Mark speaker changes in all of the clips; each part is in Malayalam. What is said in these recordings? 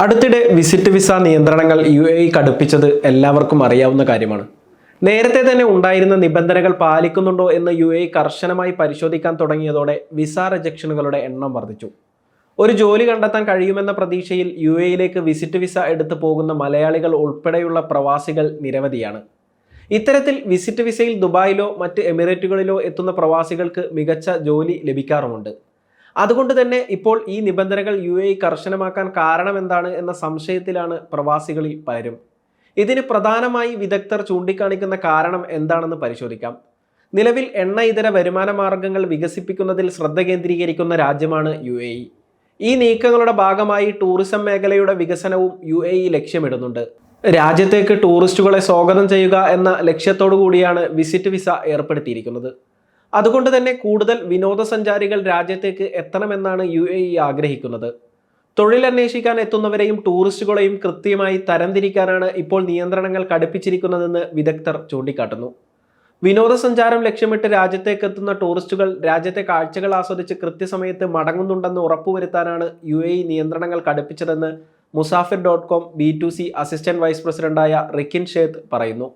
Speaker 1: അടുത്തിടെ വിസിറ്റ് വിസ നിയന്ത്രണങ്ങൾ UAE കടുപ്പിച്ചത് എല്ലാവർക്കും അറിയാവുന്ന കാര്യമാണ്. നേരത്തെ തന്നെ ഉണ്ടായിരുന്ന നിബന്ധനകൾ പാലിക്കുന്നുണ്ടോ എന്ന് UAE കർശനമായി പരിശോധിക്കാൻ തുടങ്ങിയതോടെ വിസ റിജക്ഷനുകളുടെ എണ്ണം വർദ്ധിച്ചു. ഒരു ജോലി കണ്ടെത്താൻ കഴിയുമെന്ന പ്രതീക്ഷയിൽ UAEയിലേക്ക് വിസിറ്റ് വിസ എടുത്തു പോകുന്ന മലയാളികൾ ഉൾപ്പെടെയുള്ള പ്രവാസികൾ നിരവധിയാണ്. ഇത്തരത്തിൽ വിസിറ്റ് വിസയിൽ ദുബായിലോ മറ്റ് എമിറേറ്റുകളിലോ എത്തുന്ന പ്രവാസികൾക്ക് മികച്ച ജോലി ലഭിക്കാറുമുണ്ട്. അതുകൊണ്ട് തന്നെ ഇപ്പോൾ ഈ നിബന്ധനകൾ UAE കർശനമാക്കാൻ കാരണമെന്താണ് എന്ന സംശയത്തിലാണ് പ്രവാസികളിൽ പലരും. ഇതിന് പ്രധാനമായി വിദഗ്ധർ ചൂണ്ടിക്കാണിക്കുന്ന കാരണം എന്താണെന്ന് പരിശോധിക്കാം. നിലവിൽ എണ്ണ ഇതര വരുമാന മാർഗങ്ങൾ വികസിപ്പിക്കുന്നതിൽ ശ്രദ്ധ കേന്ദ്രീകരിക്കുന്ന രാജ്യമാണ് UAE. ഈ നീക്കങ്ങളുടെ ഭാഗമായി ടൂറിസം മേഖലയുടെ വികസനവും UAE ലക്ഷ്യമിടുന്നുണ്ട്. രാജ്യത്തേക്ക് ടൂറിസ്റ്റുകളെ സ്വാഗതം ചെയ്യുക എന്ന ലക്ഷ്യത്തോടു കൂടിയാണ് വിസിറ്റ് വിസ ഏർപ്പെടുത്തിയിരിക്കുന്നത്. അതുകൊണ്ട് തന്നെ കൂടുതൽ വിനോദസഞ്ചാരികൾ രാജ്യത്തേക്ക് എത്തണമെന്നാണ് UAE ആഗ്രഹിക്കുന്നത്. തൊഴിലന്വേഷിക്കാൻ എത്തുന്നവരെയും ടൂറിസ്റ്റുകളെയും കൃത്യമായി തരംതിരിക്കാനാണ് ഇപ്പോൾ നിയന്ത്രണങ്ങൾ കടുപ്പിച്ചിരിക്കുന്നതെന്ന് വിദഗ്ധർ ചൂണ്ടിക്കാട്ടുന്നു. വിനോദസഞ്ചാരം ലക്ഷ്യമിട്ട് രാജ്യത്തേക്ക് എത്തുന്ന ടൂറിസ്റ്റുകൾ രാജ്യത്തെ കാഴ്ചകൾ ആസ്വദിച്ച് കൃത്യസമയത്ത് മടങ്ങുന്നുണ്ടെന്ന് ഉറപ്പുവരുത്താനാണ് UAE നിയന്ത്രണങ്ങൾ കടുപ്പിച്ചതെന്ന് മുസാഫിർ.com B2C അസിസ്റ്റന്റ് വൈസ് പ്രസിഡന്റായ റിക്കിൻ ഷേത്ത് പറയുന്നു.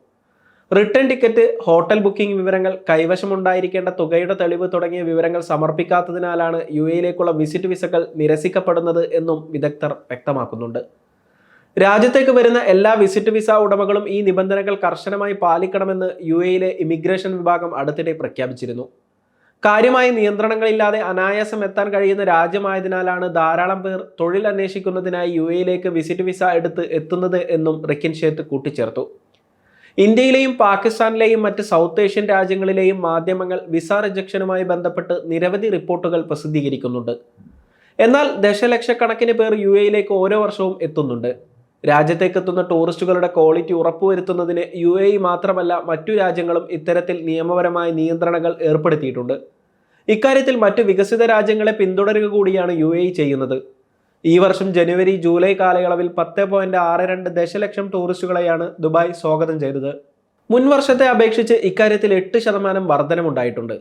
Speaker 1: റിട്ടേൺ ടിക്കറ്റ്, ഹോട്ടൽ ബുക്കിംഗ് വിവരങ്ങൾ, കൈവശമുണ്ടായിരിക്കേണ്ട തുകയുടെ തെളിവ് തുടങ്ങിയ വിവരങ്ങൾ സമർപ്പിക്കാത്തതിനാലാണ് UAEയിലേക്കുള്ള വിസിറ്റ് വിസകൾ നിരസിക്കപ്പെടുന്നത് എന്നും വിദഗ്ധർ വ്യക്തമാക്കുന്നുണ്ട്. രാജ്യത്തേക്ക് വരുന്ന എല്ലാ വിസിറ്റ് വിസ ഉടമകളും ഈ നിബന്ധനകൾ കർശനമായി പാലിക്കണമെന്ന് UAEയിലെ ഇമിഗ്രേഷൻ വിഭാഗം അടുത്തിടെ പ്രഖ്യാപിച്ചിരുന്നു. കാര്യമായ നിയന്ത്രണങ്ങളില്ലാതെ അനായാസം എത്താൻ കഴിയുന്ന രാജ്യമായതിനാലാണ് ധാരാളം പേർ തൊഴിൽ അന്വേഷിക്കുന്നതിനായി UAEയിലേക്ക് വിസിറ്റ് വിസ എടുത്ത് എത്തുന്നത് എന്നും റിക്കിൻ ഷേത്ത് കൂട്ടിച്ചേർത്തു. ഇന്ത്യയിലെയും പാകിസ്ഥാനിലെയും മറ്റ് സൗത്ത് ഏഷ്യൻ രാജ്യങ്ങളിലെയും മാധ്യമങ്ങൾ വിസ റിജക്ഷനുമായി ബന്ധപ്പെട്ട് നിരവധി റിപ്പോർട്ടുകൾ പ്രസിദ്ധീകരിക്കുന്നുണ്ട്. എന്നാൽ ദശലക്ഷക്കണക്കിന് പേർ UAEയിലേക്ക് ഓരോ വർഷവും എത്തുന്നുണ്ട്. രാജ്യത്തേക്ക് എത്തുന്ന ടൂറിസ്റ്റുകളുടെ ക്വാളിറ്റി ഉറപ്പുവരുത്തുന്നതിന് UAE മാത്രമല്ല മറ്റു രാജ്യങ്ങളും ഇത്തരത്തിൽ നിയമപരമായ നിയന്ത്രണങ്ങൾ ഏർപ്പെടുത്തിയിട്ടുണ്ട്. ഇക്കാര്യത്തിൽ മറ്റ് വികസിത രാജ്യങ്ങളെ പിന്തുടരുക കൂടിയാണ് UAE ചെയ്യുന്നത്. ഈ വർഷം ജനുവരി ജൂലൈ കാലയളവിൽ 10.62 ദശലക്ഷം ടൂറിസ്റ്റുകളെയാണ് ദുബായ് സ്വാഗതം ചെയ്തത്. മുൻ വർഷത്തെ അപേക്ഷിച്ച് ഇക്കാര്യത്തിൽ 8% വർധനമുണ്ടായിട്ടുണ്ട്.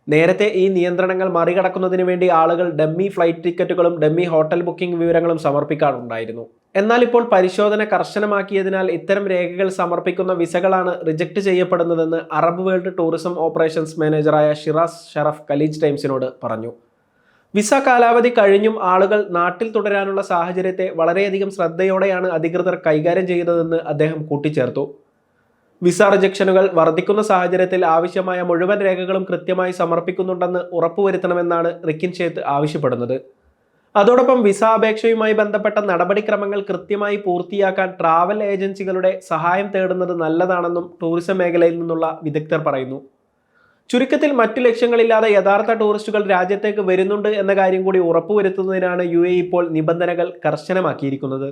Speaker 1: നേരത്തെ ഈ നിയന്ത്രണങ്ങൾ മറികടക്കുന്നതിന് വേണ്ടി ആളുകൾ ഡമ്മി ഫ്ലൈറ്റ് ടിക്കറ്റുകളും ഡമ്മി ഹോട്ടൽ ബുക്കിംഗ് വിവരങ്ങളും സമർപ്പിക്കാറുണ്ടായിരുന്നു. എന്നാൽ ഇപ്പോൾ പരിശോധന കർശനമാക്കിയതിനാൽ ഇത്തരം രേഖകൾ സമർപ്പിക്കുന്ന വിസകളാണ് റിജക്ട് ചെയ്യപ്പെടുന്നതെന്ന് അറബ് വേൾഡ് ടൂറിസം ഓപ്പറേഷൻസ് മാനേജറായ ഷിറാസ് ഷറഫ് ഖലീജ് ടൈംസിനോട് പറഞ്ഞു. വിസ കാലാവധി കഴിഞ്ഞും ആളുകൾ നാട്ടിൽ തുടരാനുള്ള സാഹചര്യത്തെ വളരെയധികം ശ്രദ്ധയോടെയാണ് അധികൃതർ കൈകാര്യം ചെയ്യുന്നതെന്ന് അദ്ദേഹം കൂട്ടിച്ചേർത്തു. വിസ റിജക്ഷനുകൾ വർദ്ധിക്കുന്ന സാഹചര്യത്തിൽ ആവശ്യമായ മുഴുവൻ രേഖകളും കൃത്യമായി സമർപ്പിക്കുന്നുണ്ടെന്ന് ഉറപ്പുവരുത്തണമെന്നാണ് റിക്കിൻ ഷേത്ത് ആവശ്യപ്പെടുന്നത്. അതോടൊപ്പം വിസ അപേക്ഷയുമായി ബന്ധപ്പെട്ട നടപടിക്രമങ്ങൾ കൃത്യമായി പൂർത്തിയാക്കാൻ ട്രാവൽ ഏജൻസികളുടെ സഹായം തേടുന്നത് നല്ലതാണെന്നും ടൂറിസം മേഖലയിൽ നിന്നുള്ള വിദഗ്ധർ പറയുന്നു. ചുരുക്കത്തിൽ മറ്റു ലക്ഷ്യങ്ങളില്ലാതെ യഥാർത്ഥ ടൂറിസ്റ്റുകൾ രാജ്യത്തേക്ക് വരുന്നുണ്ട് എന്ന കാര്യം കൂടി ഉറപ്പുവരുത്തുന്നതിനാണ് UAE ഇപ്പോൾ നിബന്ധനകൾ കർശനമാക്കിയിരിക്കുന്നത്.